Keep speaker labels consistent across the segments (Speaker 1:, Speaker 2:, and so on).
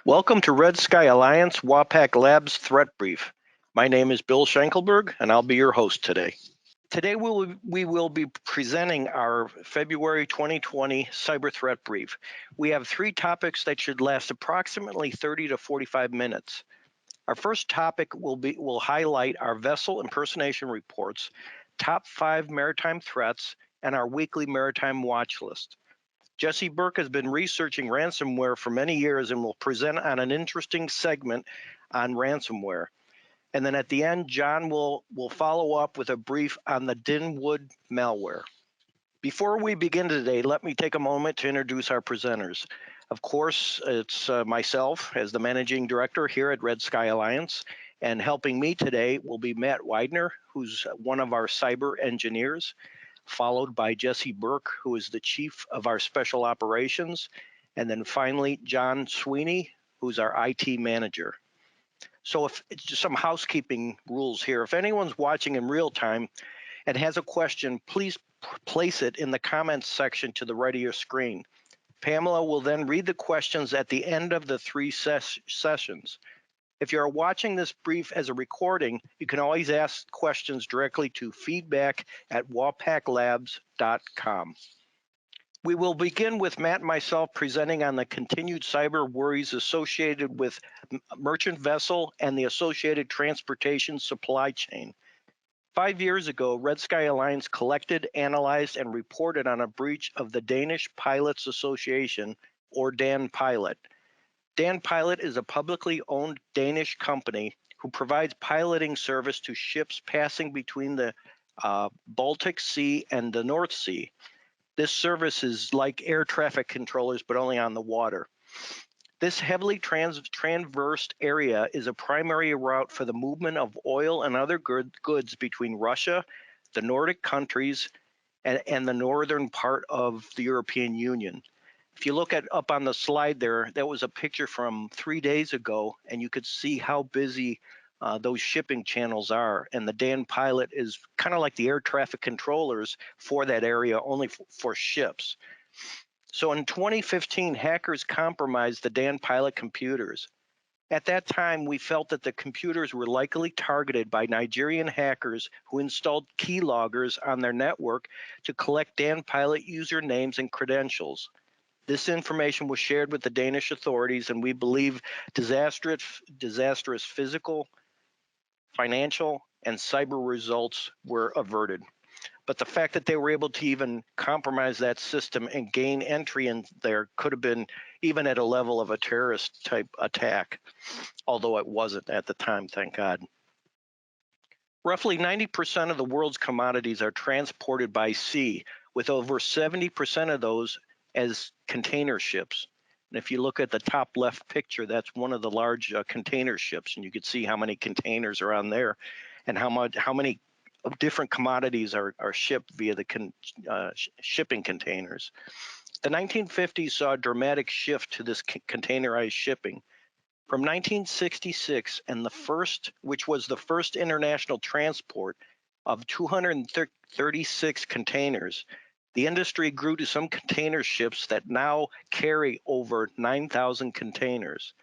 Speaker 1: Welcome to Red Sky Alliance WAPAC Labs Threat Brief. My name is Bill Schenkelberg, and I'll be your host today. Today we will be presenting our February 2020 Cyber Threat Brief. We have three topics that should last approximately 30 to 45 minutes. Our first topic will highlight our vessel impersonation reports, top 5 maritime threats, and our weekly maritime watch list. Jesse Burke has been researching ransomware for many years and will present on an interesting segment on ransomware. And then at the end, John will follow up with a brief on the Dinwod Malware. Before we begin today, let me take a moment to introduce our presenters. Of course, it's myself as the Managing Director here at Red Sky Alliance, and helping me today will be Matt Widener, who's one of our cyber engineers, followed by Jesse Burke, who is the Chief of our Special Operations, and then finally, John Sweeney, who's our IT Manager. So if it's just some housekeeping rules here, if anyone's watching in real time and has a question, please place it in the comments section to the right of your screen. Pamela will then read the questions at the end of the three sessions. If you're watching this brief as a recording, you can always ask questions directly to feedback@wapaclabs.com. We will begin with Matt and myself presenting on the continued cyber worries associated with merchant vessel and the associated transportation supply chain. 5 years ago, Red Sky Alliance collected, analyzed, and reported on a breach of the Danish Pilots Association, or Dan Pilot. Dan Pilot is a publicly owned Danish company who provides piloting service to ships passing between the Baltic Sea and the North Sea. This service is like air traffic controllers, but only on the water. This heavily traversed area is a primary route for the movement of oil and other goods between Russia, the Nordic countries, and the northern part of the European Union. If you look up on the slide there, that was a picture from 3 days ago, and you could see how busy those shipping channels are. And the Dan Pilot is kind of like the air traffic controllers for that area, only for ships. So in 2015, hackers compromised the Dan Pilot computers. At that time, we felt that the computers were likely targeted by Nigerian hackers who installed keyloggers on their network to collect Dan Pilot usernames and credentials. This information was shared with the Danish authorities, and we believe disastrous physical, financial, and cyber results were averted. But the fact that they were able to even compromise that system and gain entry in there could have been even at a level of a terrorist type attack, although it wasn't at the time, thank God. Roughly 90% of the world's commodities are transported by sea, with over 70% of those as container ships. And if you look at the top left picture, that's one of the large container ships, and you can see how many containers are on there and how many different commodities are shipped via the shipping containers. The 1950s saw a dramatic shift to this containerized shipping. From 1966, which was the first international transport of 236 containers, the industry grew to some container ships that now carry over 9,000 containers.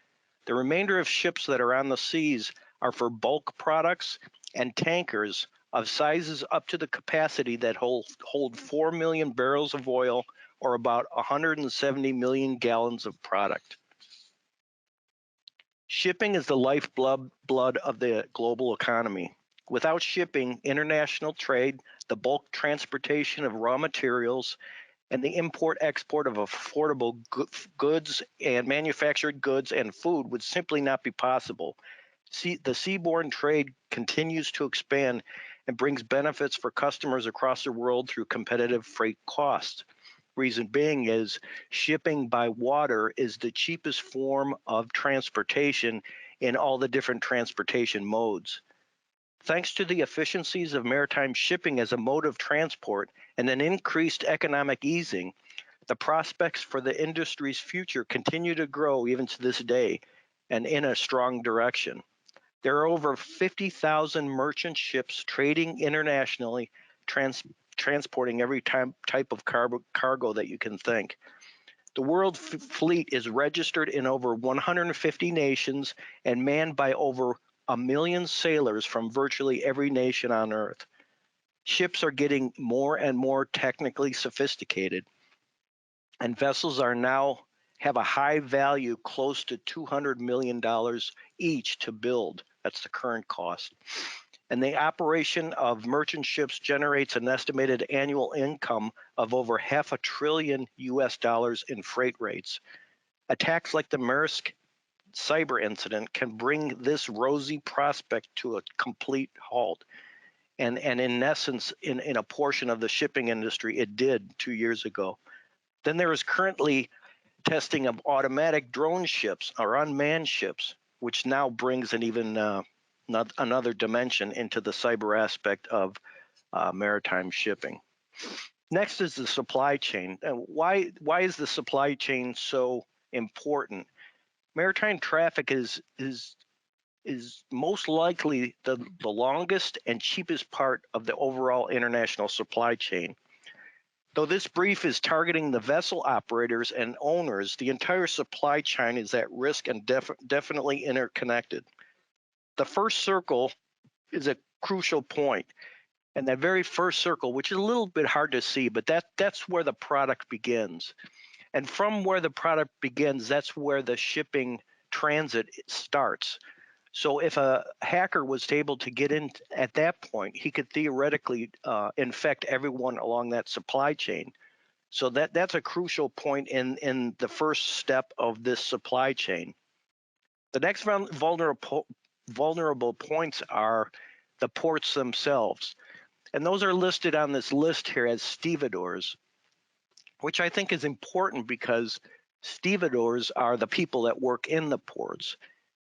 Speaker 1: The remainder of ships that are on the seas are for bulk products and tankers of sizes up to the capacity that hold 4 million barrels of oil, or about 170 million gallons of product. Shipping is the lifeblood of the global economy. Without shipping, international trade, the bulk transportation of raw materials, and the import-export of affordable goods and manufactured goods and food would simply not be possible. The seaborne trade continues to expand and brings benefits for customers across the world through competitive freight costs. Reason being is shipping by water is the cheapest form of transportation in all the different transportation modes. Thanks to the efficiencies of maritime shipping as a mode of transport and an increased economic easing, the prospects for the industry's future continue to grow even to this day, and in a strong direction. There are over 50,000 merchant ships trading internationally, transporting every type of cargo that you can think. The world fleet is registered in over 150 nations and manned by over 1 million sailors from virtually every nation on Earth. Ships are getting more and more technically sophisticated, and vessels are now have a high value close to $200 million each to build. That's the current cost. And the operation of merchant ships generates an estimated annual income of over $500 billion US in freight rates. Attacks like the Maersk cyber incident can bring this rosy prospect to a complete halt. And in essence, in a portion of the shipping industry, it did 2 years ago. Then there is currently testing of automatic drone ships or unmanned ships, which now brings an even another dimension into the cyber aspect of maritime shipping. Next is the supply chain. Why is the supply chain so important? Maritime traffic is most likely the longest and cheapest part of the overall international supply chain. Though this brief is targeting the vessel operators and owners, the entire supply chain is at risk and definitely interconnected. The first circle is a crucial point, and that very first circle, which is a little bit hard to see, but that's where the product begins. And from where the product begins, that's where the shipping transit starts. So if a hacker was able to get in at that point, he could theoretically infect everyone along that supply chain. So that's a crucial point in the first step of this supply chain. The next vulnerable points are the ports themselves. And those are listed on this list here as stevedores, which I think is important because stevedores are the people that work in the ports.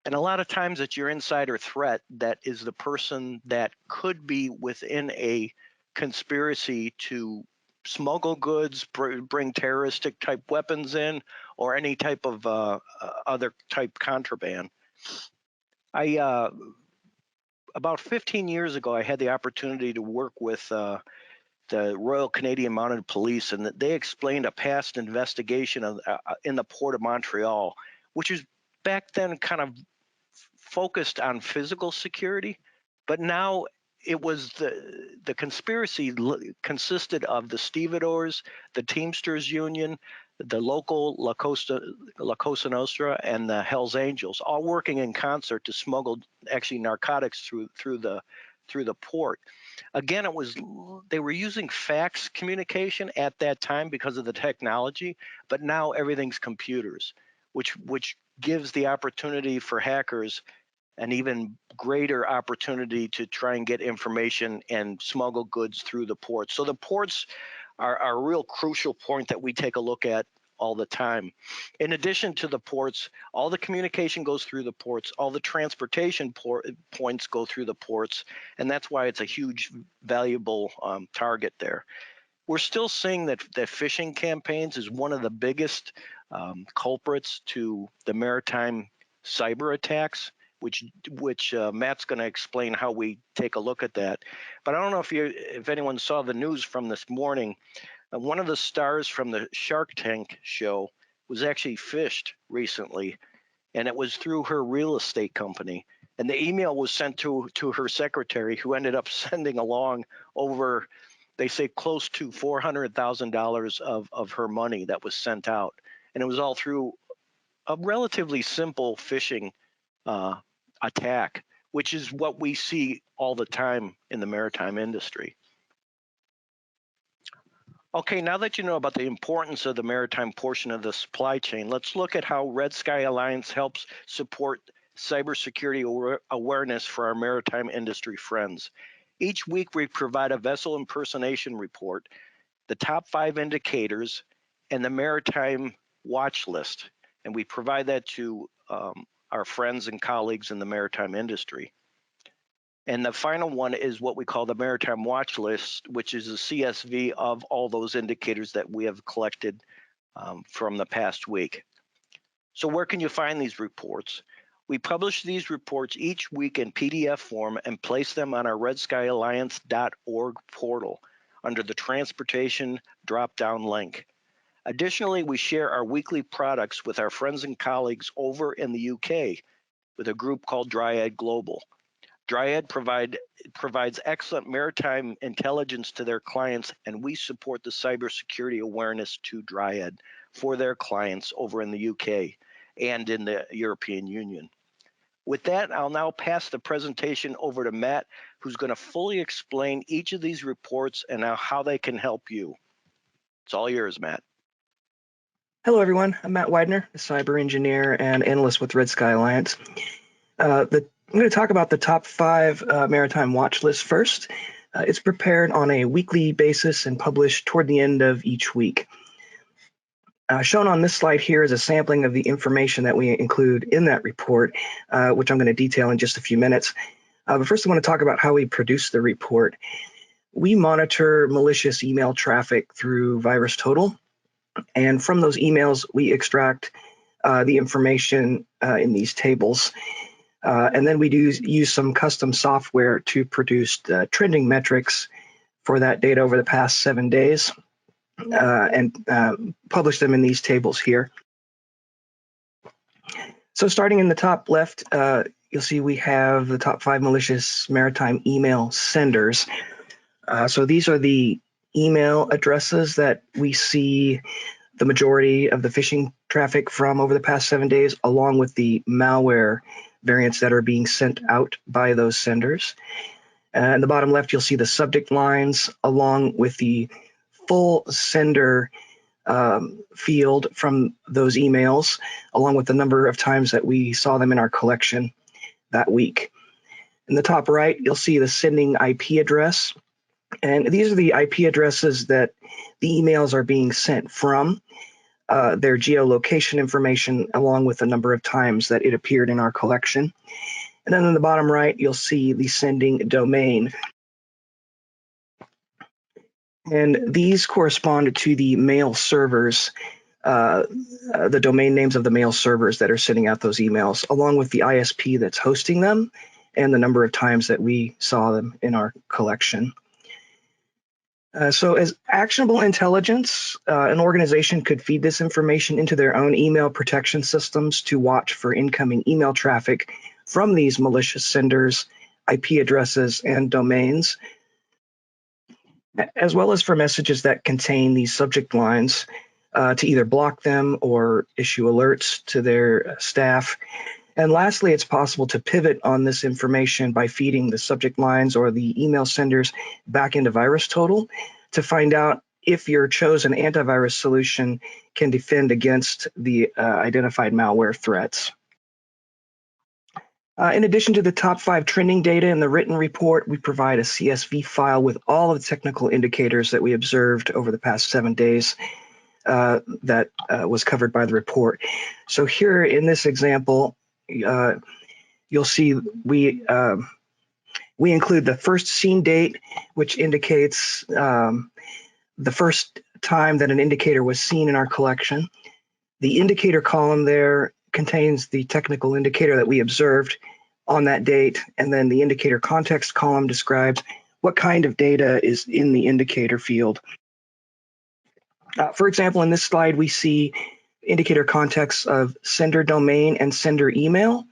Speaker 1: And a lot of times it's your insider threat that is the person that could be within a conspiracy to smuggle goods, bring terroristic type weapons in, or any type of other type contraband. About 15 years ago, I had the opportunity to work with the Royal Canadian Mounted Police, and they explained a past investigation of, in the Port of Montreal, which was back then kind of focused on physical security, but now it was the conspiracy consisted of the stevedores, the Teamsters Union, the local La Cosa Nostra, and the Hells Angels, all working in concert to smuggle actually narcotics through the port. Again, they were using fax communication at that time because of the technology, but now everything's computers, which gives the opportunity for hackers an even greater opportunity to try and get information and smuggle goods through the ports. So the ports are a real crucial point that we take a look at all the time. In addition to the ports, all the communication goes through the ports, all the transportation points go through the ports, and that's why it's a huge, valuable target there. We're still seeing that phishing campaigns is one of the biggest culprits to the maritime cyber attacks, which Matt's going to explain how we take a look at that. But I don't know if anyone saw the news from this morning. One of the stars from the Shark Tank show was actually phished recently, and it was through her real estate company. And the email was sent to her secretary, who ended up sending along over, they say, close to $400,000 of her money that was sent out. And it was all through a relatively simple phishing attack, which is what we see all the time in the maritime industry. Okay, now that you know about the importance of the maritime portion of the supply chain, let's look at how Red Sky Alliance helps support cybersecurity awareness for our maritime industry friends. Each week, we provide a vessel impersonation report, the top 5 indicators, and the maritime watch list. And we provide that to our friends and colleagues in the maritime industry. And the final one is what we call the Maritime Watchlist, which is a CSV of all those indicators that we have collected from the past week. So where can you find these reports? We publish these reports each week in PDF form and place them on our redskyalliance.org portal under the transportation drop-down link. Additionally, we share our weekly products with our friends and colleagues over in the UK with a group called Dryad Global. Dryad provides excellent maritime intelligence to their clients, and we support the cybersecurity awareness to Dryad for their clients over in the UK and in the European Union. With that, I'll now pass the presentation over to Matt, who's going to fully explain each of these reports and how they can help you. It's all yours, Matt.
Speaker 2: Hello, everyone. I'm Matt Widener, a cyber engineer and analyst with Red Sky Alliance. I'm going to talk about the top 5 maritime watch lists first. It's prepared on a weekly basis and published toward the end of each week. Shown on this slide here is a sampling of the information that we include in that report, which I'm going to detail in just a few minutes. But first, I want to talk about how we produce the report. We monitor malicious email traffic through VirusTotal. And from those emails, we extract the information in these tables. And then we use some custom software to produce trending metrics for that data over the past 7 days and publish them in these tables here. So starting in the top left, you'll see we have the top 5 malicious maritime email senders. So these are the email addresses that we see the majority of the phishing traffic from over the past 7 days, along with the malware variants that are being sent out by those senders. In the bottom left, you'll see the subject lines along with the full sender field from those emails, along with the number of times that we saw them in our collection that week. In the top right, you'll see the sending IP address. And these are the IP addresses that the emails are being sent from, their geolocation information, along with the number of times that it appeared in our collection. And then in the bottom right, you'll see the sending domain. And these correspond to the mail servers, the domain names of the mail servers that are sending out those emails, along with the ISP that's hosting them and the number of times that we saw them in our collection. So as actionable intelligence, an organization could feed this information into their own email protection systems to watch for incoming email traffic from these malicious senders, IP addresses, and domains, as well as for messages that contain these subject lines to either block them or issue alerts to their staff. And lastly, it's possible to pivot on this information by feeding the subject lines or the email senders back into VirusTotal to find out if your chosen antivirus solution can defend against the identified malware threats. In addition to the top 5 trending data in the written report, we provide a CSV file with all of the technical indicators that we observed over the past 7 days that was covered by the report. So here in this example, you'll see we include the first seen date, which indicates the first time that an indicator was seen in our collection. The indicator column there contains the technical indicator that we observed on that date, and then the indicator context column describes what kind of data is in the indicator field. For example, in this slide, we see indicator context of sender domain and sender email.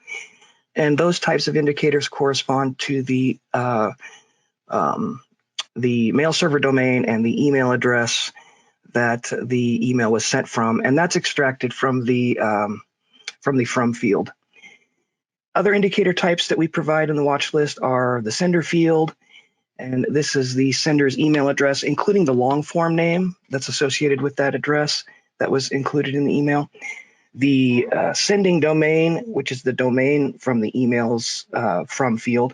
Speaker 2: And those types of indicators correspond to the mail server domain and the email address that the email was sent from, and that's extracted from the from field. Other indicator types that we provide in the watch list are the sender field, and this is the sender's email address, including the long form name that's associated with that address that was included in the email. The sending domain, which is the domain from the emails from field.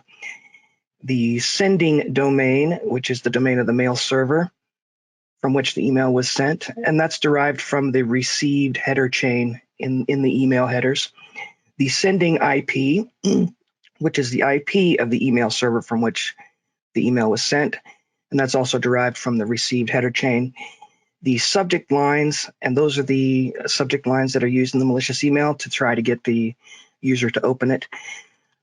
Speaker 2: The sending domain, which is the domain of the mail server from which the email was sent, and that's derived from the received header chain in the email headers. The sending IP, which is the IP of the email server from which the email was sent, and that's also derived from the received header chain. The subject lines, and those are the subject lines that are used in the malicious email to try to get the user to open it.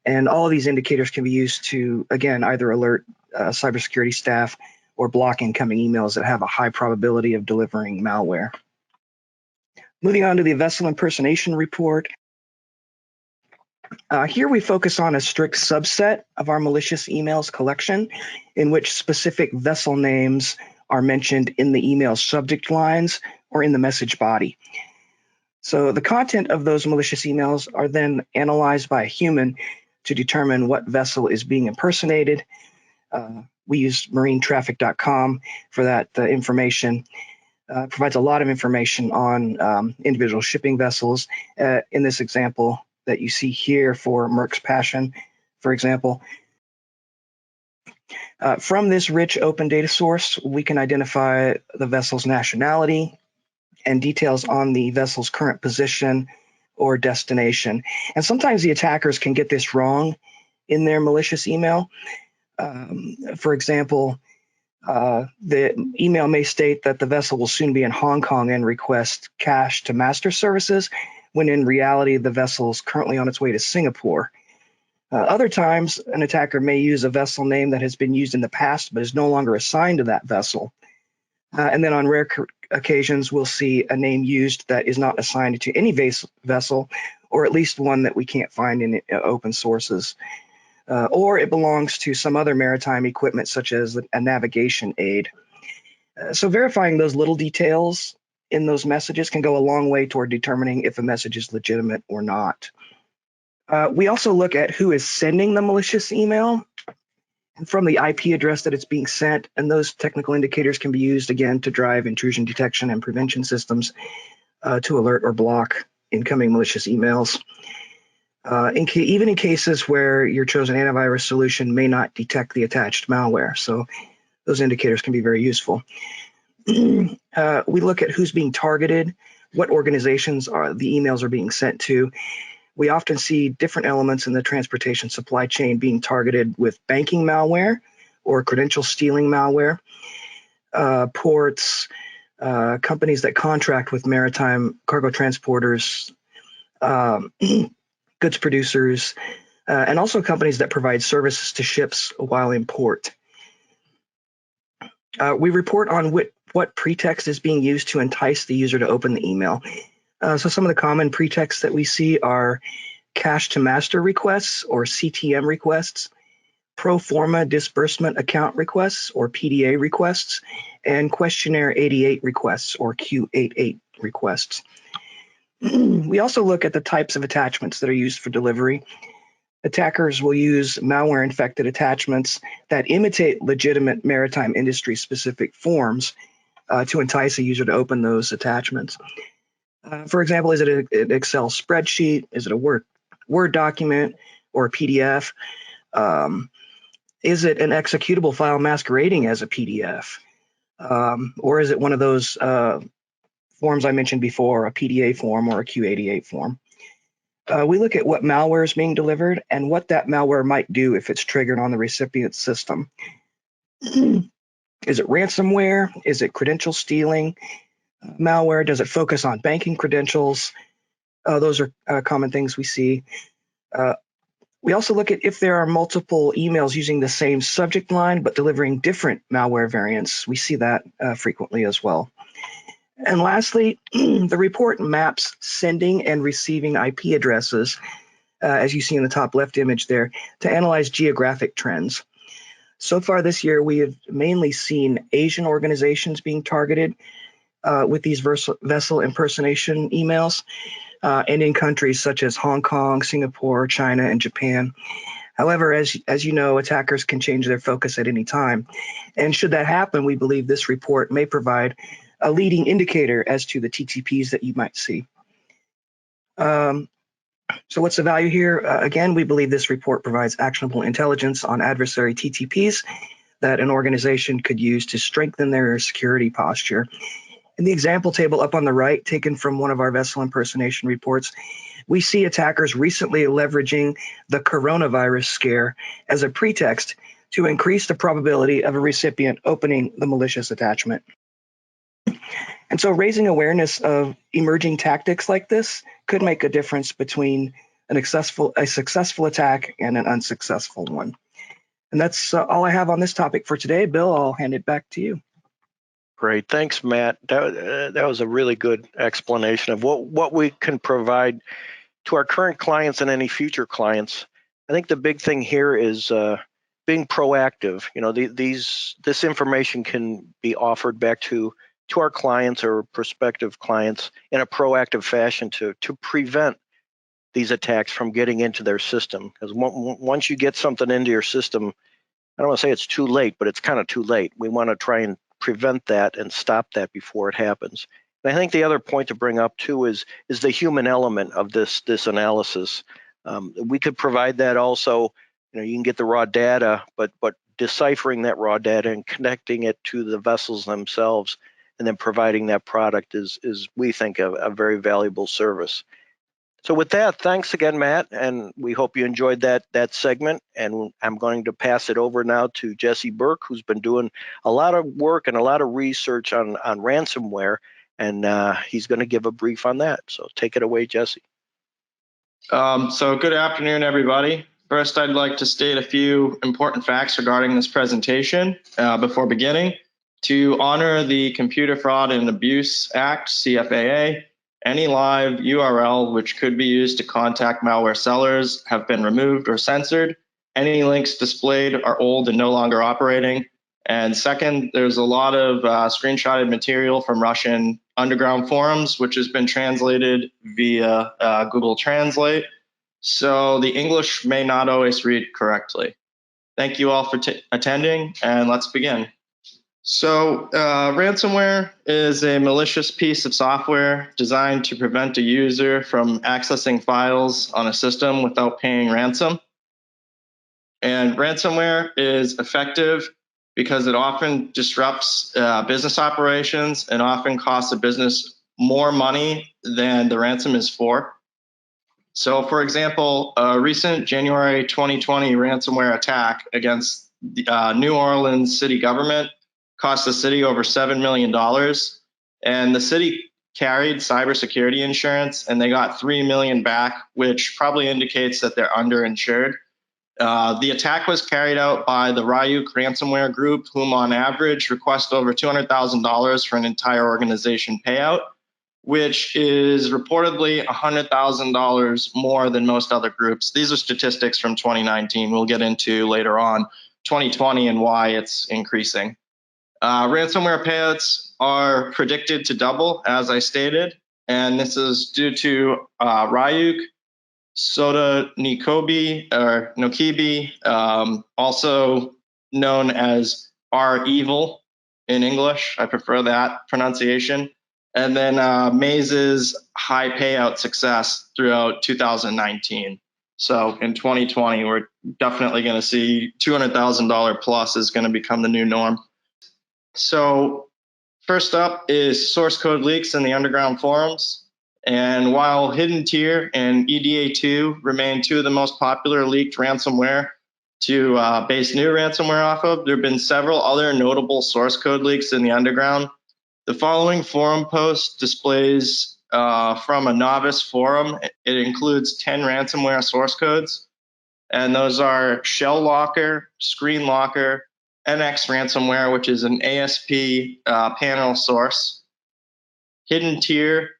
Speaker 2: And all of these indicators can be used to, again, either alert cybersecurity staff or block incoming emails that have a high probability of delivering malware. Moving on to the vessel impersonation report. Here we focus on a strict subset of our malicious emails collection in which specific vessel names are mentioned in the email subject lines or in the message body. So the content of those malicious emails are then analyzed by a human to determine what vessel is being impersonated. We use marinetraffic.com for that information. Provides a lot of information on individual shipping vessels. In this example that you see here for Merck's Passion, for example. From this rich open data source, we can identify the vessel's nationality and details on the vessel's current position or destination. And sometimes the attackers can get this wrong in their malicious email. For example, the email may state that the vessel will soon be in Hong Kong and request cash to master services, when in reality, the vessel is currently on its way to Singapore. Other times, an attacker may use a vessel name that has been used in the past but is no longer assigned to that vessel. And then on rare occasions, we'll see a name used that is not assigned to any vessel, or at least one that we can't find in open sources. Or it belongs to some other maritime equipment, such as a navigation aid. So verifying those little details in those messages can go a long way toward determining if a message is legitimate or not. We also look at who is sending the malicious email and from the IP address that it's being sent, and those technical indicators can be used again to drive intrusion detection and prevention systems to alert or block incoming malicious emails. Even in cases where your chosen antivirus solution may not detect the attached malware. So those indicators can be very useful. We look at who's being targeted, what organizations the emails are being sent to. We often see different elements in the transportation supply chain being targeted with banking malware or credential stealing malware, ports, companies that contract with maritime cargo transporters, goods producers, and also companies that provide services to ships while in port. We report on what pretext is being used to entice the user to open the email. So some of the common pretexts that we see are cash to master requests or CTM requests, pro forma disbursement account requests or PDA requests, and questionnaire 88 requests or Q88 requests. We also look at the types of attachments that are used for delivery. Attackers will use malware-infected attachments that imitate legitimate maritime industry-specific forms to entice a user to open those attachments. For example, is it an Excel spreadsheet? Is it a Word document or a PDF? Is it an executable file masquerading as a PDF? Or is it one of those forms I mentioned before, a PDA form or a Q88 form? We look at what malware is being delivered and what that malware might do if it's triggered on the recipient's system. Is it ransomware? Is it credential stealing malware? Does it focus on banking credentials? Those are common things we see. We also look at if there are multiple emails using the same subject line but delivering different malware variants. We see that frequently as well. And lastly, the report maps sending and receiving IP addresses, as you see in the top left image there, to analyze geographic trends. So far this year, we have mainly seen Asian organizations being targeted with these vessel impersonation emails, and in countries such as Hong Kong, Singapore, China, and Japan. However, as you know, attackers can change their focus at any time. And should that happen, we believe this report may provide a leading indicator as to the TTPs that you might see. So what's the value here? Again, we believe this report provides actionable intelligence on adversary TTPs that an organization could use to strengthen their security posture. In the example table up on the right, taken from one of our vessel impersonation reports, we see attackers recently leveraging the coronavirus scare as a pretext to increase the probability of a recipient opening the malicious attachment. And so raising awareness of emerging tactics like this could make a difference between a successful attack and an unsuccessful one. And that's all I have on this topic for today. Bill, I'll hand it back to you.
Speaker 1: Great. Thanks, Matt. That was a really good explanation of what we can provide to our current clients and any future clients. I think the big thing here is being proactive. You know, this information can be offered back to our clients or prospective clients in a proactive fashion to prevent these attacks from getting into their system. Because once you get something into your system, I don't want to say it's too late, but it's kind of too late. We want to try and prevent that and stop that before it happens. And I think the other point to bring up too is the human element of this analysis. We could provide that also. You know, you can get the raw data, but deciphering that raw data and connecting it to the vessels themselves, and then providing that product is we think a very valuable service. So with that, thanks again, Matt, and we hope you enjoyed that segment. And I'm going to pass it over now to Jesse Burke, who's been doing a lot of work and a lot of research on ransomware, and he's going to give a brief on that. So take it away, Jesse.
Speaker 3: So good afternoon, everybody. First, I'd like to state a few important facts regarding this presentation before beginning. To honor the Computer Fraud and Abuse Act, CFAA, any live URL which could be used to contact malware sellers have been removed or censored. Any links displayed are old and no longer operating. And second, there's a lot of screenshotted material from Russian underground forums, which has been translated via Google Translate. So the English may not always read correctly. Thank you all for attending, and let's begin. So ransomware is a malicious piece of software designed to prevent a user from accessing files on a system without paying ransom. And ransomware is effective because it often disrupts business operations and often costs a business more money than the ransom is for. So, for example, a recent January 2020 ransomware attack against the New Orleans city government cost the city over $7 million. And the city carried cybersecurity insurance, and they got $3 million back, which probably indicates that they're underinsured. The attack was carried out by the Ryuk ransomware group, whom on average request over $200,000 for an entire organization payout, which is reportedly $100,000 more than most other groups. These are statistics from 2019. We'll get into later on 2020 and why it's increasing. Ransomware payouts are predicted to double, as I stated, and this is due to Ryuk, Soda Nikobi, or Nokibi, also known as R-Evil in English. I prefer that pronunciation. And then Maze's high payout success throughout 2019. So in 2020, we're definitely going to see $200,000 plus is going to become the new norm. So first up is source code leaks in the underground forums. And while Hidden Tier and EDA2 remain two of the most popular leaked ransomware to base new ransomware off of, there have been several other notable source code leaks in the underground. The following forum post displays from a novice forum. It includes 10 ransomware source codes, and those are Shell Locker, Screen Locker, NX Ransomware, which is an ASP panel source, Hidden Tier,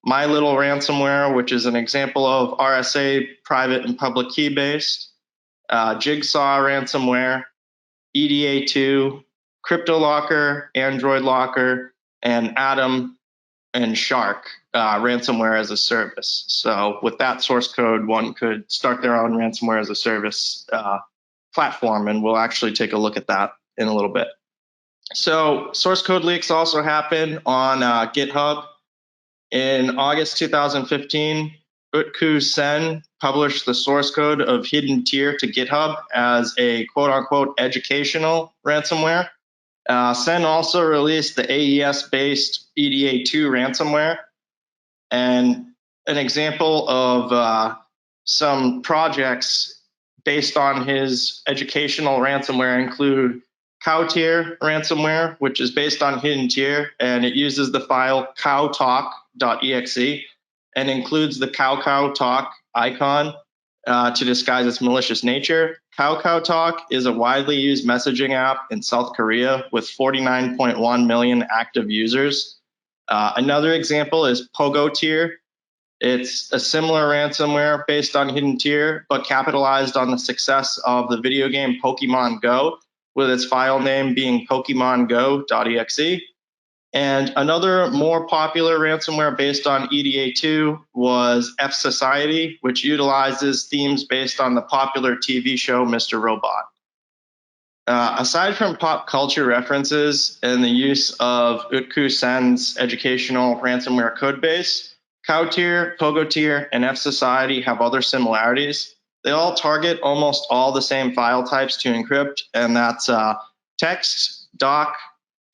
Speaker 3: My Little Ransomware, which is an example of RSA private and public key based, Jigsaw Ransomware, EDA2, Crypto Locker, Android Locker, and Atom and Shark ransomware as a service. So with that source code, one could start their own ransomware as a service platform, and we'll actually take a look at that in a little bit. So source code leaks also happen on GitHub. In August 2015, Utku Sen published the source code of Hidden Tier to GitHub as a quote-unquote educational ransomware. Sen also released the AES-based EDA2 ransomware. And an example of some projects based on his educational ransomware include Cowtier ransomware, which is based on Hidden Tier, and it uses the file cowtalk.exe and includes the cow talk icon. to disguise its malicious nature. KakaoTalk is a widely used messaging app in South Korea with 49.1 million active users. Another example is PogoTier. It's a similar ransomware based on Hidden Tier, but capitalized on the success of the video game Pokemon Go, with its file name being PokemonGo.exe. And another more popular ransomware based on EDA2 was F Society, which utilizes themes based on the popular TV show Mr. Robot. Aside from pop culture references and the use of Utku Sen's educational ransomware codebase, CowTier, PogoTier, and F Society have other similarities. They all target almost all the same file types to encrypt, and that's text, doc,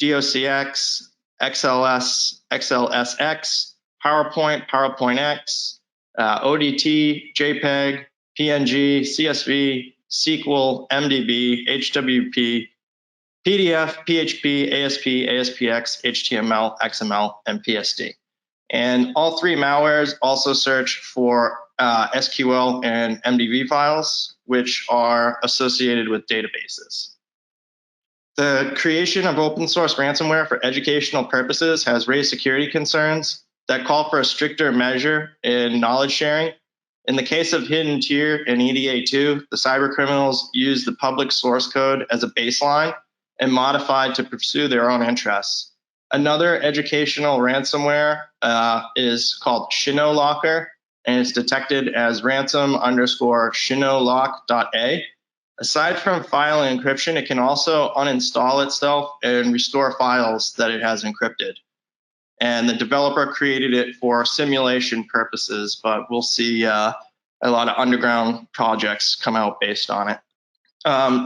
Speaker 3: docx, XLS, XLSX, PowerPoint, PowerPointX, ODT, JPEG, PNG, CSV, SQL, MDB, HWP, PDF, PHP, ASP, ASPX, HTML, XML, and PSD. And all three malwares also search for SQL and MDB files, which are associated with databases. The creation of open source ransomware for educational purposes has raised security concerns that call for a stricter measure in knowledge sharing. In the case of Hidden Tier and EDA2, the cyber criminals use the public source code as a baseline and modified to pursue their own interests. Another educational ransomware is called ShinoLocker, and it's detected as ransom_shinolock.a. Aside from file encryption, it can also uninstall itself and restore files that it has encrypted. And the developer created it for simulation purposes, but we'll see a lot of underground projects come out based on it.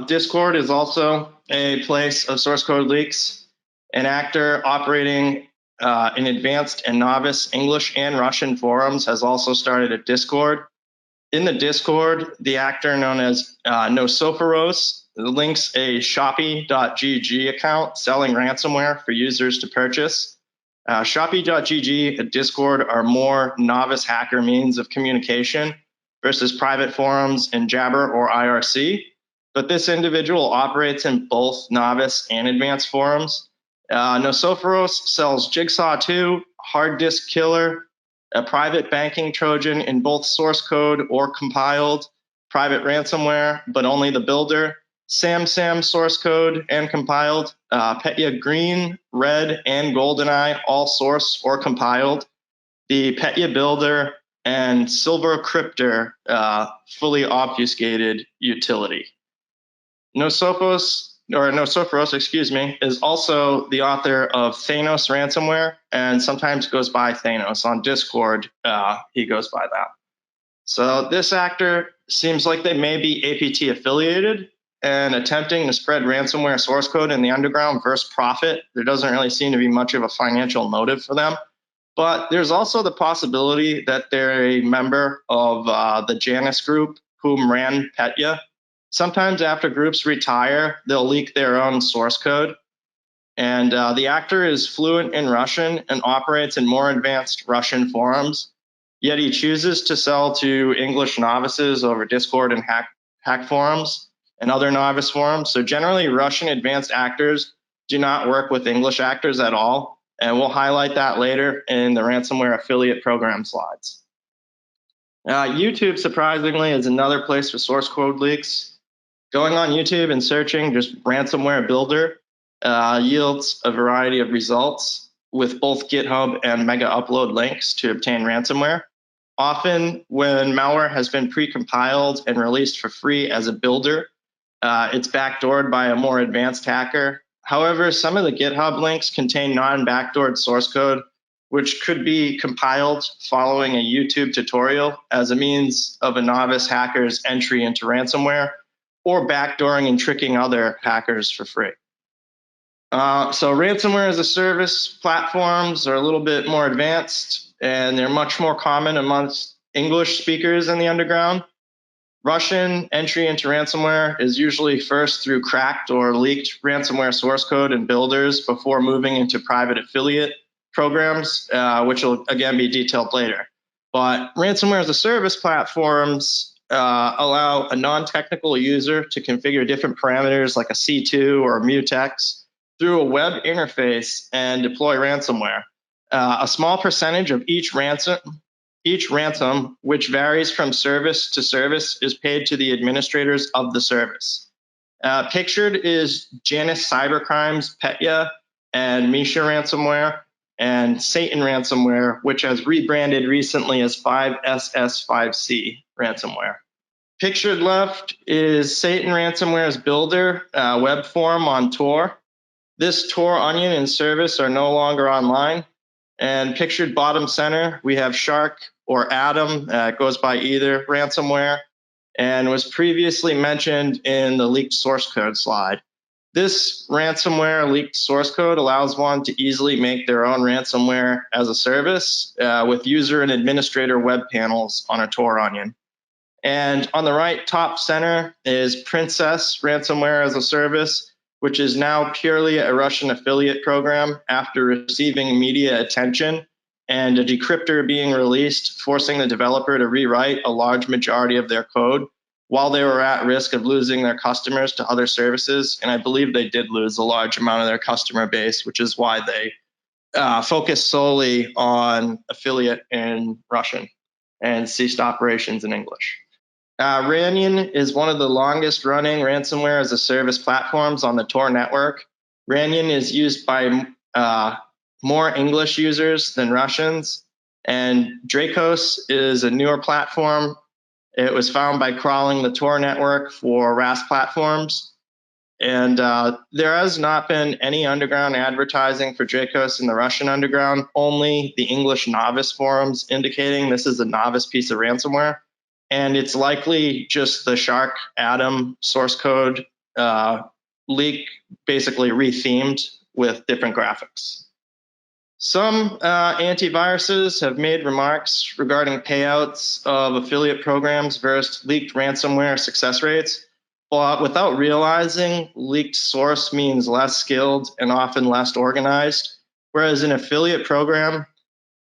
Speaker 3: Discord is also a place of source code leaks. An actor operating in advanced and novice English and Russian forums has also started a Discord. In the Discord, the actor known as Nosophoros links a Shopee.gg account selling ransomware for users to purchase. Shopee.gg and Discord are more novice hacker means of communication versus private forums in Jabber or IRC. But this individual operates in both novice and advanced forums. Nosophoros sells Jigsaw 2, Hard Disk Killer, a private banking Trojan in both source code or compiled, private ransomware, but only the builder, SamSam source code and compiled, Petya Green, Red, and GoldenEye, all source or compiled, the Petya builder, and Silver Cryptor, fully obfuscated utility. Nosophoros, is also the author of Thanos ransomware and sometimes goes by Thanos. On Discord, he goes by that. So this actor seems like they may be APT affiliated and attempting to spread ransomware source code in the underground versus profit. There doesn't really seem to be much of a financial motive for them. But there's also the possibility that they're a member of the Janus group, whom ran Petya. Sometimes after groups retire, they'll leak their own source code. And the actor is fluent in Russian and operates in more advanced Russian forums, yet he chooses to sell to English novices over Discord and hack forums and other novice forums. So generally, Russian advanced actors do not work with English actors at all. And we'll highlight that later in the ransomware affiliate program slides. YouTube, surprisingly, is another place for source code leaks. Going on YouTube and searching just ransomware builder yields a variety of results with both GitHub and mega upload links to obtain ransomware. Often when malware has been pre-compiled and released for free as a builder, it's backdoored by a more advanced hacker. However, some of the GitHub links contain non-backdoored source code, which could be compiled following a YouTube tutorial as a means of a novice hacker's entry into ransomware, or backdooring and tricking other hackers for free. So ransomware as a service platforms are a little bit more advanced, and they're much more common amongst English speakers in the underground. Russian entry into ransomware is usually first through cracked or leaked ransomware source code and builders before moving into private affiliate programs, which will again be detailed later. But ransomware as a service platforms allow a non-technical user to configure different parameters like a C2 or a mutex through a web interface and deploy ransomware. A small percentage of each ransom, which varies from service to service, is paid to the administrators of the service. Pictured is Janus Cybercrime's Petya and Misha ransomware, and Satan ransomware, which has rebranded recently as 5SS5C ransomware. Pictured left is Satan ransomware's builder web form on Tor. This Tor onion and service are no longer online. And pictured bottom center, we have Shark or Adam, it goes by either ransomware, and was previously mentioned in the leaked source code slide. This ransomware leaked source code allows one to easily make their own ransomware as a service with user and administrator web panels on a Tor onion. And on the right top center is Princess ransomware as a service, which is now purely a Russian affiliate program after receiving media attention and a decryptor being released, forcing the developer to rewrite a large majority of their code while they were at risk of losing their customers to other services. And I believe they did lose a large amount of their customer base, which is why they focused solely on affiliate in Russian and ceased operations in English. Ranyan is one of the longest running ransomware as a service platforms on the Tor network. Ranyan is used by more English users than Russians, and Dracos is a newer platform. It was found by crawling the Tor network for Raas Platforms, and there has not been any underground advertising for Dracos in the Russian underground, only the English novice forums indicating this is a novice piece of ransomware. And it's likely just the Shark Atom source code leak, basically rethemed with different graphics. Some antiviruses have made remarks regarding payouts of affiliate programs versus leaked ransomware success rates, but without realizing leaked source means less skilled and often less organized. Whereas an affiliate program,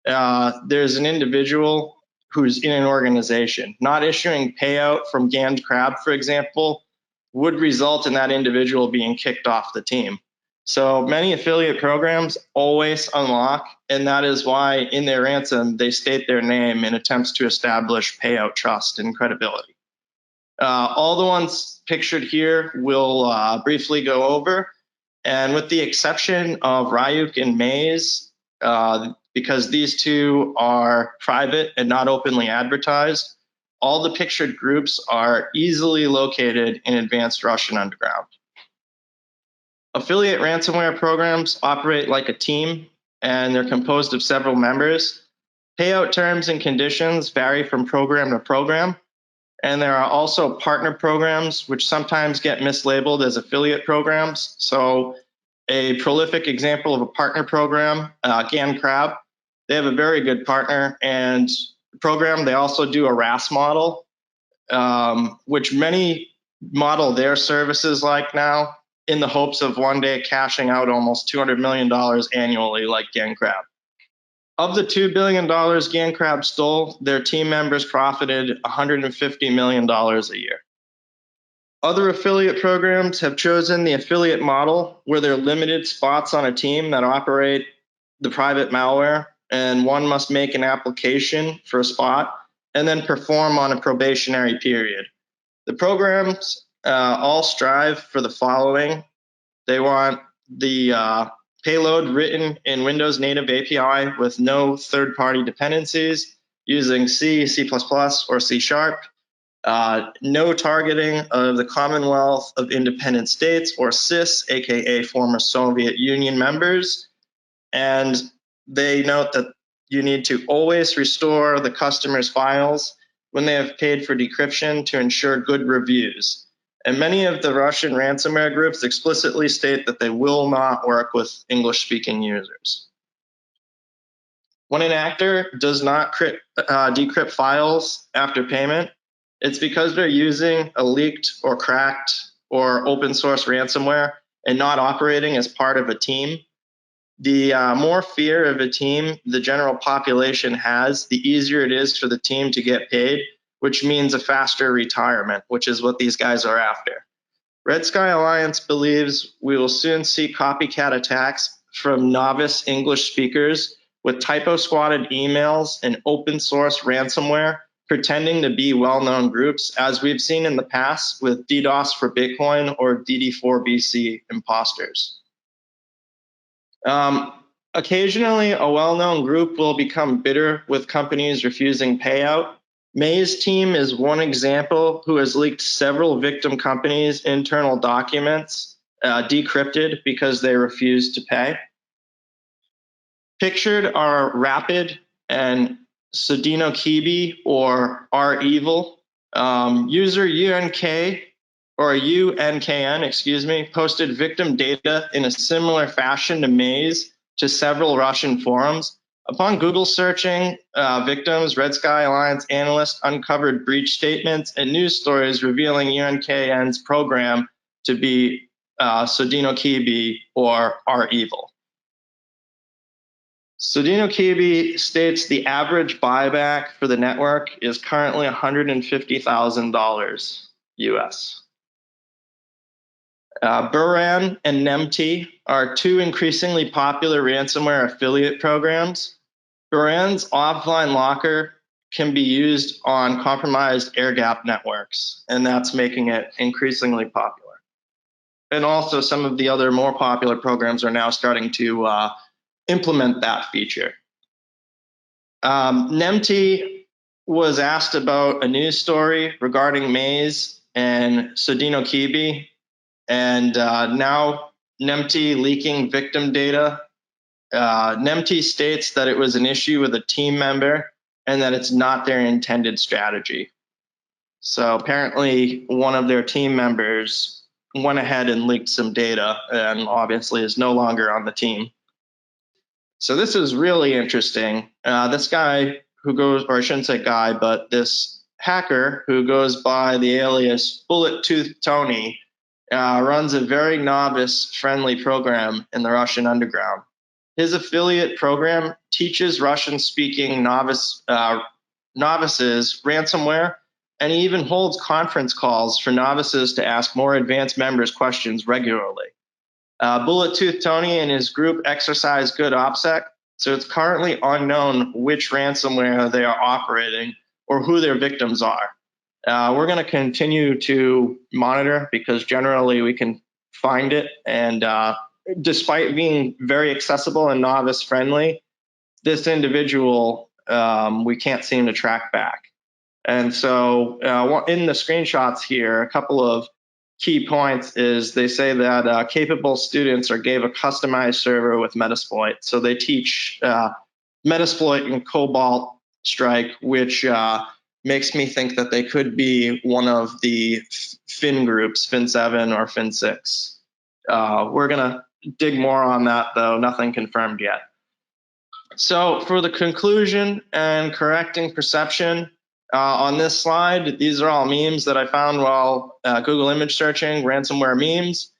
Speaker 3: there's an individual who's in an organization. Not issuing payout from Gand Crab, for example, would result in that individual being kicked off the team. So many affiliate programs always unlock, and that is why in their ransom, they state their name in attempts to establish payout trust and credibility. All the ones pictured here we'll briefly go over, and with the exception of Ryuk and Maze, because these two are private and not openly advertised, all the pictured groups are easily located in advanced Russian underground. Affiliate ransomware programs operate like a team, and they're composed of several members. Payout terms and conditions vary from program to program, and there are also partner programs which sometimes get mislabeled as affiliate programs. So a prolific example of a partner program, Gand Crab, they have a very good partner and program. They also do a Raas model, which many model their services like now in the hopes of one day cashing out almost $200 million annually like Gand Crab. Of the $2 billion Gand Crab stole, their team members profited $150 million a year. Other affiliate programs have chosen the affiliate model where there are limited spots on a team that operate the private malware, and one must make an application for a spot and then perform on a probationary period. The programs all strive for the following. They want the payload written in Windows native API with no third-party dependencies using C, C++, or C#. No targeting of the Commonwealth of Independent States, or CIS, aka former Soviet Union members. And they note that you need to always restore the customer's files when they have paid for decryption to ensure good reviews. And many of the Russian ransomware groups explicitly state that they will not work with English-speaking users. When an actor does not decrypt files after payment, it's because they're using a leaked or cracked or open source ransomware and not operating as part of a team. The more fear of a team the general population has, the easier it is for the team to get paid, which means a faster retirement, which is what these guys are after. Red Sky Alliance believes we will soon see copycat attacks from novice English speakers with typo-squatted emails and open source ransomware pretending to be well-known groups, as we've seen in the past with DDoS for Bitcoin or DD4BC imposters. Occasionally, a well-known group will become bitter with companies refusing payout. May's team is one example who has leaked several victim companies' internal documents decrypted because they refused to pay. Pictured are Rapid and Sodino Kibi, or R-Evil. User UNK, or UNKN, excuse me, posted victim data in a similar fashion to Maze to several Russian forums. Upon Google searching victims, Red Sky Alliance analysts uncovered breach statements and news stories revealing UNKN's program to be Sodino Kibi, or R-Evil. Sodino Kibi states the average buyback for the network is currently $150,000 US. Buran and Nemty are two increasingly popular ransomware affiliate programs. Buran's offline locker can be used on compromised air-gapped networks, and that's making it increasingly popular. And also some of the other more popular programs are now starting to implement that feature. Nemty was asked about a news story regarding Maze and Sodino Kibi, and now Nemty leaking victim data. Nemty states that it was an issue with a team member and that it's not their intended strategy. So apparently one of their team members went ahead and leaked some data and obviously is no longer on the team. So this is really interesting. This guy who goes, or I shouldn't say guy, but this hacker who goes by the alias Bullet Tooth Tony runs a very novice-friendly program in the Russian underground. His affiliate program teaches Russian-speaking novices ransomware, and he even holds conference calls for novices to ask more advanced members questions regularly. Bullet Tooth Tony and his group exercise good OPSEC, so it's currently unknown which ransomware they are operating or who their victims are. We're going to continue to monitor because generally we can find it, and despite being very accessible and novice friendly, this individual we can't seem to track back. And so in the screenshots here, a couple of key points is they say that capable students are gave a customized server with Metasploit. So they teach Metasploit and Cobalt Strike, which makes me think that they could be one of the Fin groups, Fin 7 or Fin 6. We're going to dig more on that, though. Nothing confirmed yet. So for the conclusion and correcting perception, on this slide, these are all memes that I found while Google image searching ransomware memes,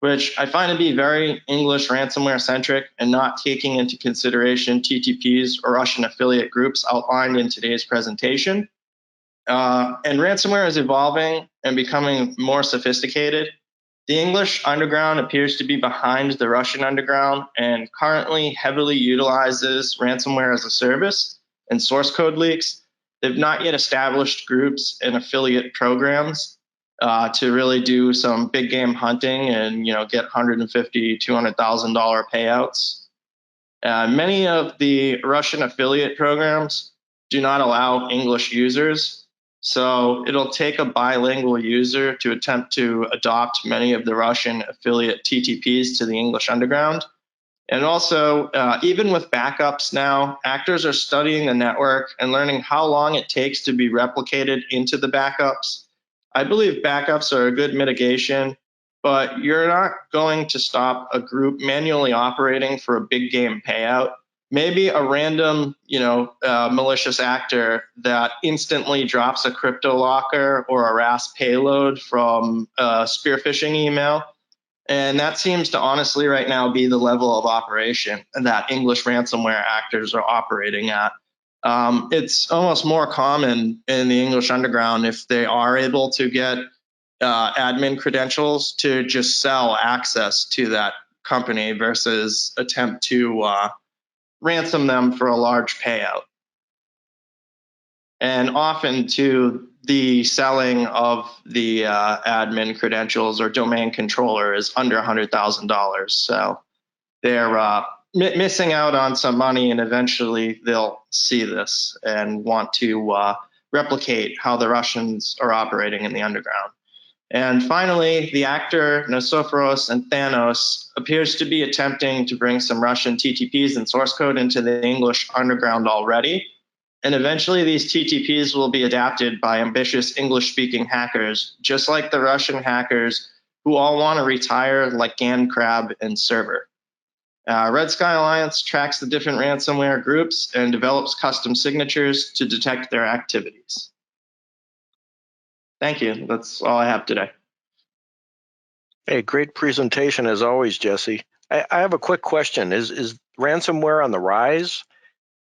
Speaker 3: which I find to be very English ransomware centric and not taking into consideration TTPs or Russian affiliate groups outlined in today's presentation. And ransomware is evolving and becoming more sophisticated. The English underground appears to be behind the Russian underground and currently heavily utilizes ransomware as a service and source code leaks. They've not yet established groups and affiliate programs to really do some big game hunting and get $150,000, $200,000 payouts. Many of the Russian affiliate programs do not allow English users, so it'll take a bilingual user to attempt to adopt many of the Russian affiliate TTPs to the English underground. And also, even with backups now, actors are studying the network and learning how long it takes to be replicated into the backups. I believe backups are a good mitigation, but you're not going to stop a group manually operating for a big game payout. Maybe a random, malicious actor that instantly drops a crypto locker or a Raas payload from a spear phishing email. And that seems to honestly right now be the level of operation that English ransomware actors are operating at. It's almost more common in the English underground if they are able to get admin credentials to just sell access to that company versus attempt to ransom them for a large payout. And often, too, the selling of the admin credentials or domain controller is under $100,000. So they're missing out on some money, and eventually they'll see this and want to replicate how the Russians are operating in the underground. And finally, the actor Nosophoros and Thanos appears to be attempting to bring some Russian TTPs and source code into the English underground already. And eventually these TTPs will be adapted by ambitious English-speaking hackers, just like the Russian hackers who all want to retire like GandCrab and Server. Red Sky Alliance tracks the different ransomware groups and develops custom signatures to detect their activities. Thank you. That's all I have today.
Speaker 1: Hey, great presentation as always, Jesse. I have a quick question. Is ransomware on the rise,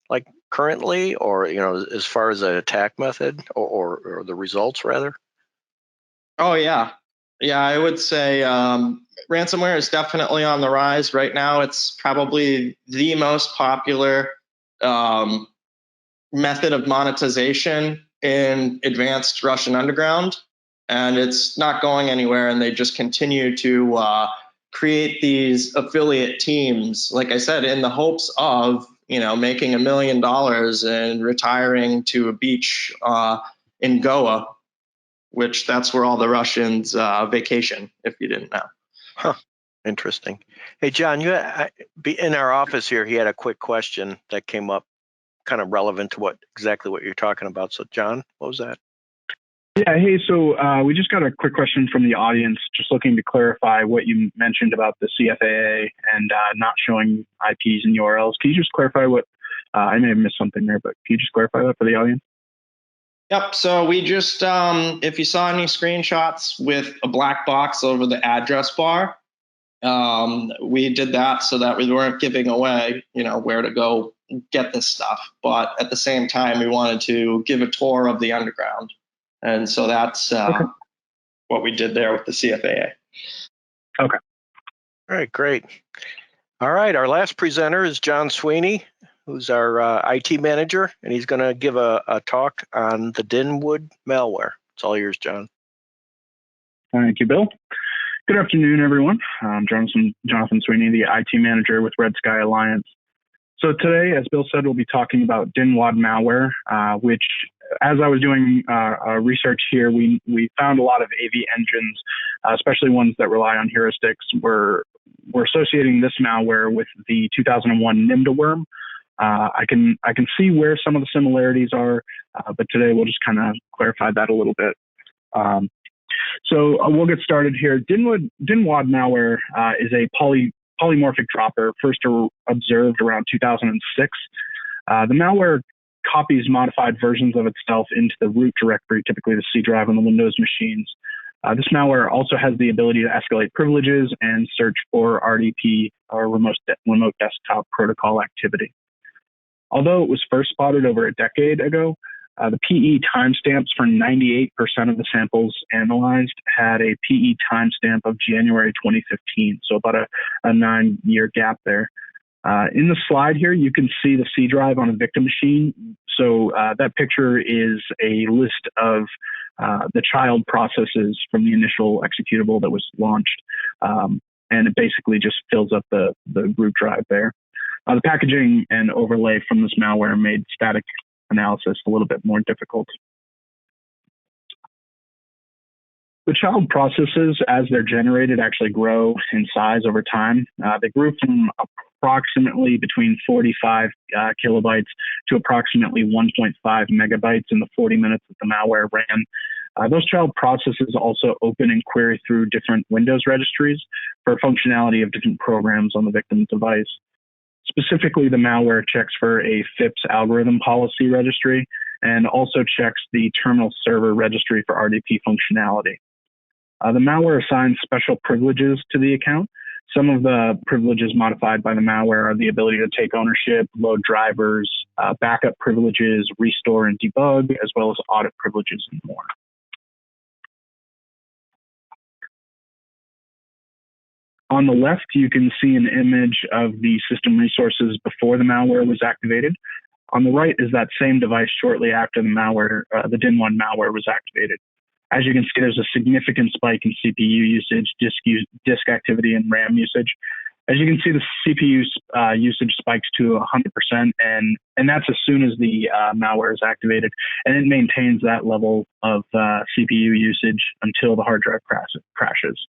Speaker 1: like currently, or as far as an attack method or the results rather?
Speaker 3: Oh yeah, I would say ransomware is definitely on the rise right now. It's probably the most popular method of monetization in advanced Russian underground, and it's not going anywhere. And they just continue to create these affiliate teams, like I said, in the hopes of making $1 million and retiring to a beach in Goa, which that's where all the Russians vacation, if you didn't know.
Speaker 1: Huh. Interesting. Hey, John, in our office here, he had a quick question that came up kind of relevant to exactly what you're talking about. So, John, what was that?
Speaker 4: Yeah, hey, so we just got a quick question from the audience, just looking to clarify what you mentioned about the CFAA and not showing IPs and URLs. Can you just clarify what, I may have missed something there, but can you just clarify that for the audience?
Speaker 3: Yep, so we just, if you saw any screenshots with a black box over the address bar, we did that so that we weren't giving away, where to go get this stuff. But at the same time, we wanted to give a tour of the underground. And so that's what we did there with the CFAA.
Speaker 4: Okay.
Speaker 1: All right, great. All right, our last presenter is John Sweeney, who's our IT manager, and he's going to give a talk on the Dinwod Malware. It's all yours, John.
Speaker 4: Thank you, Bill. Good afternoon, everyone. I'm Jonathan Sweeney, the IT manager with Red Sky Alliance. So today, as Bill said, we'll be talking about Dinwod Malware, which, as I was doing research here, we found a lot of AV engines, especially ones that rely on heuristics, were associating this malware with the 2001 NIMDA worm. I can see where some of the similarities are, but today we'll just kind of clarify that a little bit. So we'll get started here. Dinwod malware is a polymorphic dropper, first observed around 2006. The malware copies modified versions of itself into the root directory, typically the C drive on the Windows machines. This malware also has the ability to escalate privileges and search for RDP, or remote desktop protocol activity. Although it was first spotted over a decade ago, the PE timestamps for 98% of the samples analyzed had a PE timestamp of January 2015, so about a 9-year gap there. In the slide here, you can see the C drive on a victim machine. So that picture is a list of the child processes from the initial executable that was launched, and it basically just fills up the root drive there. The packaging and overlay from this malware made static analysis a little bit more difficult. The child processes, as they're generated, actually grow in size over time. They grew from approximately between 45 kilobytes to approximately 1.5 megabytes in the 40 minutes that the malware ran. Those child processes also open and query through different Windows registries for functionality of different programs on the victim's device. Specifically, the malware checks for a FIPS algorithm policy registry and also checks the terminal server registry for RDP functionality. The malware assigns special privileges to the account Some of the privileges modified by the malware are the ability to take ownership, load drivers, backup privileges, restore and debug, as well as audit privileges and more. On the left, you can see an image of the system resources before the malware was activated. On the right is that same device shortly after the malware, the Dinwod malware was activated. As you can see, there's a significant spike in CPU usage, disk activity, and RAM usage. As you can see, the CPU usage spikes to 100%, and that's as soon as the malware is activated, and it maintains that level of CPU usage until the hard drive crashes.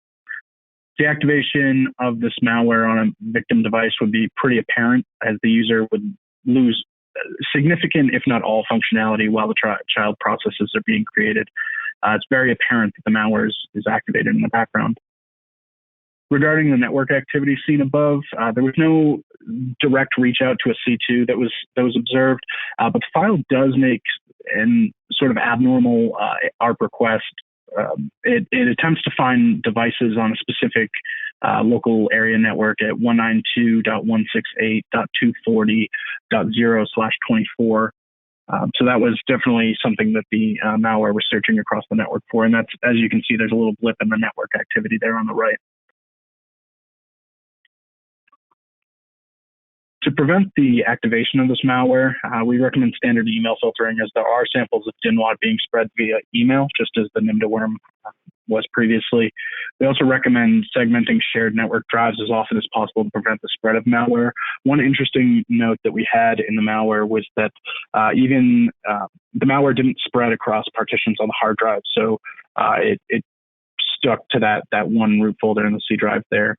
Speaker 4: Deactivation of this malware on a victim device would be pretty apparent, as the user would lose significant, if not all, functionality while the child processes are being created. It's very apparent that the malware is activated in the background. Regarding the network activity seen above, there was no direct reach out to a C2 that was observed, but the file does make an sort of abnormal ARP request. It attempts to find devices on a specific local area network at 192.168.240.0/24. So that was definitely something that the malware was searching across the network for. And that's, as you can see, there's a little blip in the network activity there on the right. To prevent the activation of this malware, we recommend standard email filtering, as there are samples of Dinwod being spread via email, just as the NIMDA worm was previously. We also recommend segmenting shared network drives as often as possible to prevent the spread of malware. One interesting note that we had in the malware was that the malware didn't spread across partitions on the hard drive, so it stuck to that one root folder in the C drive there.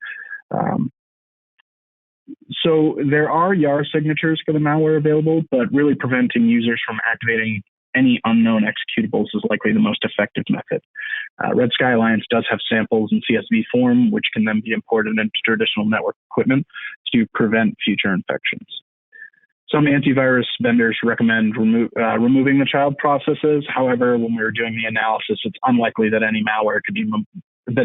Speaker 4: So there are YAR signatures for the malware available, but really preventing users from activating any unknown executables is likely the most effective method. Red Sky Alliance does have samples in CSV form, which can then be imported into traditional network equipment to prevent future infections. Some antivirus vendors recommend removing the child processes. However, when we were doing the analysis, it's unlikely that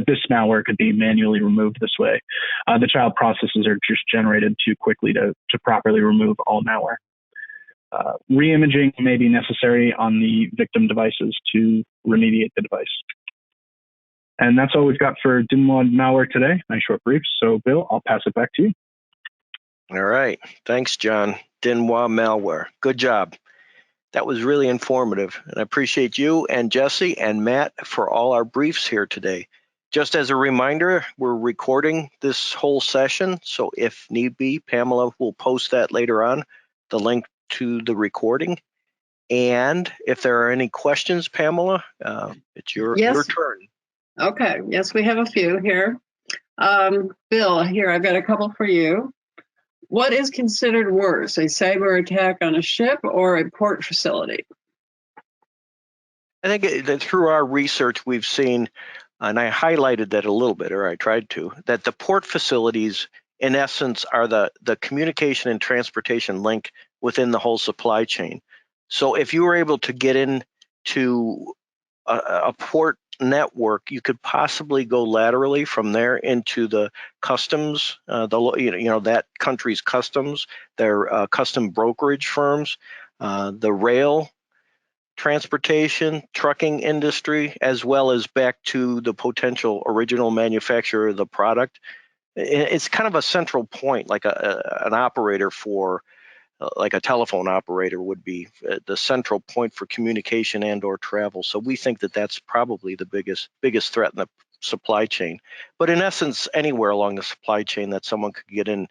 Speaker 4: this malware could be manually removed this way. The child processes are just generated too quickly to properly remove all malware. Re-imaging may be necessary on the victim devices to remediate the device. And that's all we've got for Dinwod malware today. Nice short brief. So, Bill, I'll pass it back to you.
Speaker 1: All right. Thanks, John. Dinwod malware. Good job. That was really informative. And I appreciate you and Jesse and Matt for all our briefs here today. Just as a reminder, we're recording this whole session, so if need be, Pamela will post that later on, the link to the recording. And if there are any questions, Pamela, it's your turn.
Speaker 5: Okay, yes, we have a few here. Bill, here, I've got a couple for you. What is considered worse, a cyber attack on a ship or a port facility?
Speaker 1: I think that through our research, we've seen, and I highlighted that a little bit, or I tried to, that the port facilities, in essence, are the communication and transportation link within the whole supply chain. So if you were able to get into a port network, you could possibly go laterally from there into the customs, that country's customs, their custom brokerage firms, the rail, transportation, trucking industry, as well as back to the potential original manufacturer of the product. It's kind of a central point, like an operator for, like a telephone operator would be the central point for communication and or travel. So we think that that's probably the biggest threat in the supply chain. But in essence, anywhere along the supply chain that someone could get in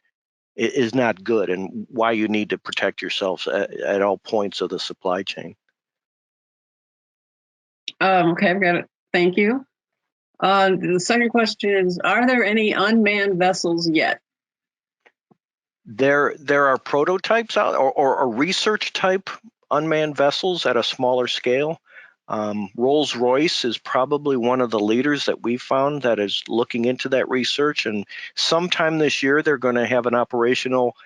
Speaker 1: is not good, and why you need to protect yourselves at all points of the supply chain.
Speaker 5: Okay, I've got it. Thank you. The second question is, are there any unmanned vessels yet?
Speaker 1: There are prototypes out, or research type unmanned vessels at a smaller scale. Rolls-Royce is probably one of the leaders that we found that is looking into that research, and sometime this year they're going to have an operational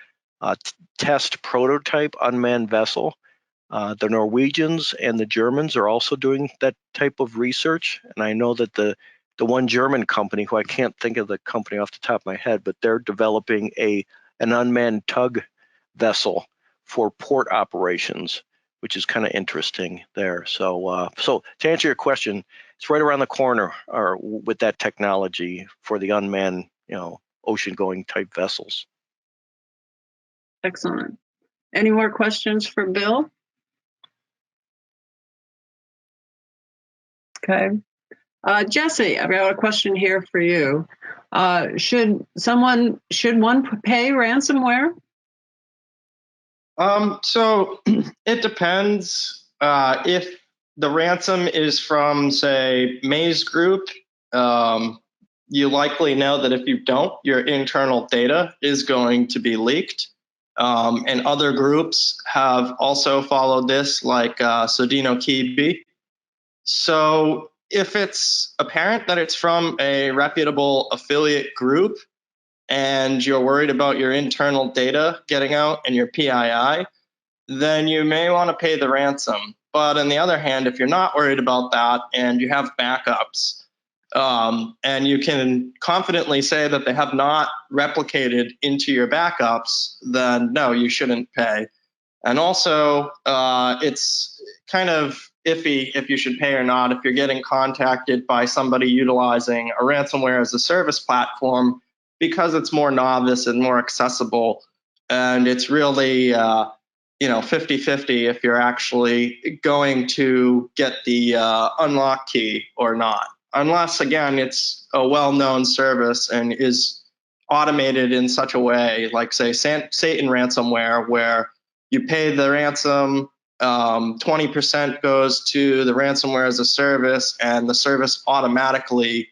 Speaker 1: test prototype unmanned vessel. The Norwegians and the Germans are also doing that type of research, and I know that the the one German company who I can't think of the company off the top of my head, but they're developing an unmanned tug vessel for port operations, which is kind of interesting there. So to answer your question, it's right around the corner with that technology for the unmanned, ocean-going type vessels.
Speaker 5: Excellent. Any more questions for Bill? Okay. Jesse, I've got a question here for you. Should one pay ransomware?
Speaker 3: So it depends. If the ransom is from, say, Maze Group, you likely know that if you don't, your internal data is going to be leaked. And other groups have also followed this, like CIB. So if it's apparent that it's from a reputable affiliate group and you're worried about your internal data getting out and your PII, then you may want to pay the ransom. But on the other hand, if you're not worried about that and you have backups, and you can confidently say that they have not replicated into your backups, then no, you shouldn't pay. And also, it's kind of iffy if you should pay or not if you're getting contacted by somebody utilizing a ransomware as a service platform, because it's more novice and more accessible. And it's really 50-50 if you're actually going to get the unlock key or not. Unless, again, it's a well-known service and is automated in such a way, like, say, Satan ransomware, where you pay the ransom, 20% goes to the ransomware as a service, and the service automatically,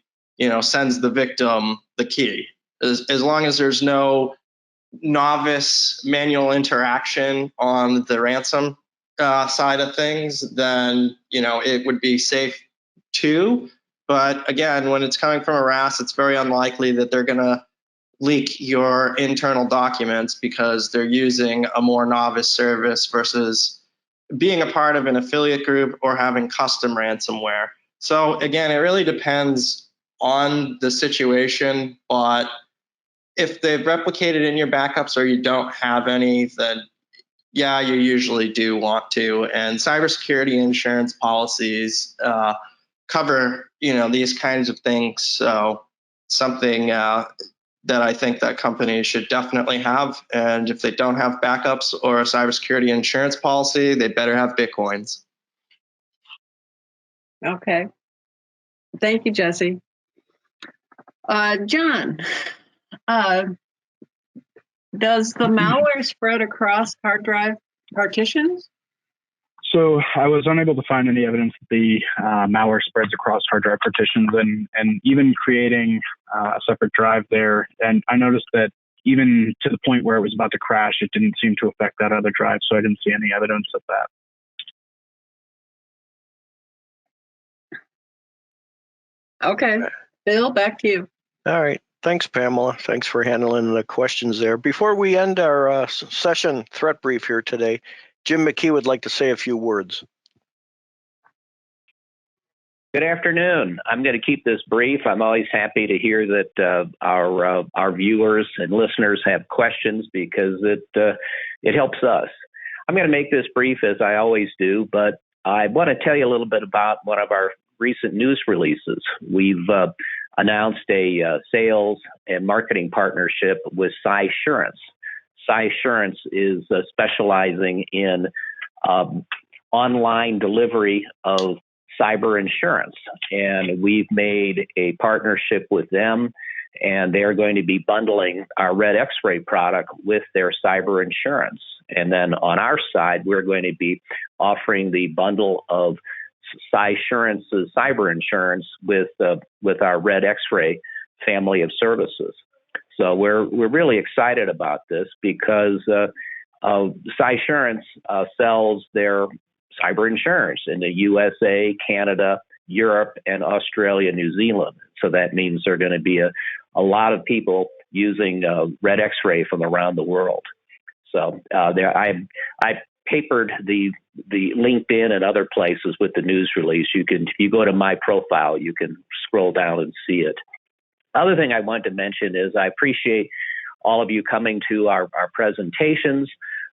Speaker 3: sends the victim the key. As long as there's no novice manual interaction on the ransom side of things, then it would be safe too. But again, when it's coming from a RAS, it's very unlikely that they're going to leak your internal documents because they're using a more novice service versus being a part of an affiliate group or having custom ransomware. So again, it really depends on the situation, but if they've replicated in your backups or you don't have any, then yeah, you usually do want to. And cybersecurity insurance policies cover, these kinds of things. So something that I think that companies should definitely have. And if they don't have backups or a cybersecurity insurance policy, they better have Bitcoins.
Speaker 5: Okay. Thank you, Jesse. John, does the malware spread across hard drive partitions?
Speaker 4: So I was unable to find any evidence that the malware spreads across hard drive partitions, and even creating a separate drive there. And I noticed that even to the point where it was about to crash, it didn't seem to affect that other drive. So I didn't see any evidence of that.
Speaker 5: Okay. Bill, back to you.
Speaker 1: All right. Thanks, Pamela. Thanks for handling the questions there. Before we end our session threat brief here today, Jim McKee would like to say a few words.
Speaker 6: Good afternoon. I'm going to keep this brief. I'm always happy to hear that our viewers and listeners have questions because it helps us. I'm going to make this brief as I always do, but I want to tell you a little bit about one of our recent news releases. We've announced a sales and marketing partnership with Cysurance. Cysurance is specializing in online delivery of cyber insurance, and we've made a partnership with them, and they're going to be bundling our Red X-ray product with their cyber insurance. And then on our side, we're going to be offering the bundle of Cysurance's cyber insurance with our Red X-ray family of services. So we're really excited about this because Cysurance sells their cyber insurance in the USA, Canada, Europe, and Australia, New Zealand. So that means there are going to be a lot of people using Red X-ray from around the world. So I papered the LinkedIn and other places with the news release. If you go to my profile, you can scroll down and see it. Other thing I want to mention is I appreciate all of you coming to our presentations.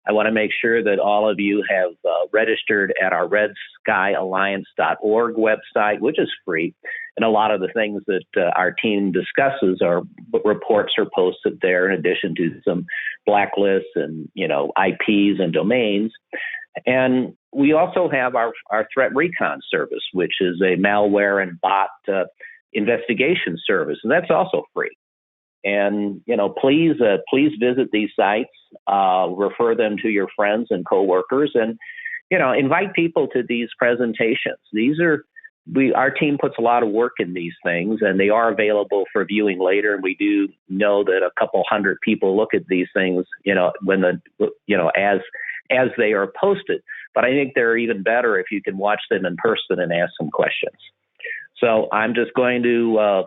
Speaker 6: I want to make sure that all of you have registered at our redskyalliance.org website, which is free. And a lot of the things that our team discusses reports are posted there, in addition to some blacklists and, IPs and domains. And we also have our threat recon service, which is a malware and bot investigation service, and that's also free. And, please visit these sites, refer them to your friends and coworkers, and, invite people to these presentations. Our team puts a lot of work in these things, and they are available for viewing later. And we do know that a couple hundred people look at these things, as they are posted. But I think they're even better if you can watch them in person and ask some questions. So I'm just going to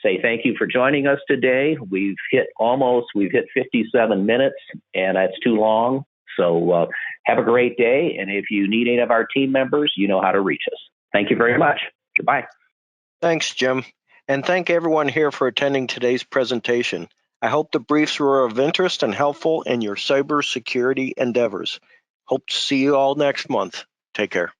Speaker 6: say thank you for joining us today. We've hit 57 minutes, and that's too long. So have a great day. And if you need any of our team members, you know how to reach us. Thank you very much. Goodbye.
Speaker 1: Thanks, Jim. And thank everyone here for attending today's presentation. I hope the briefs were of interest and helpful in your cybersecurity endeavors. Hope to see you all next month. Take care.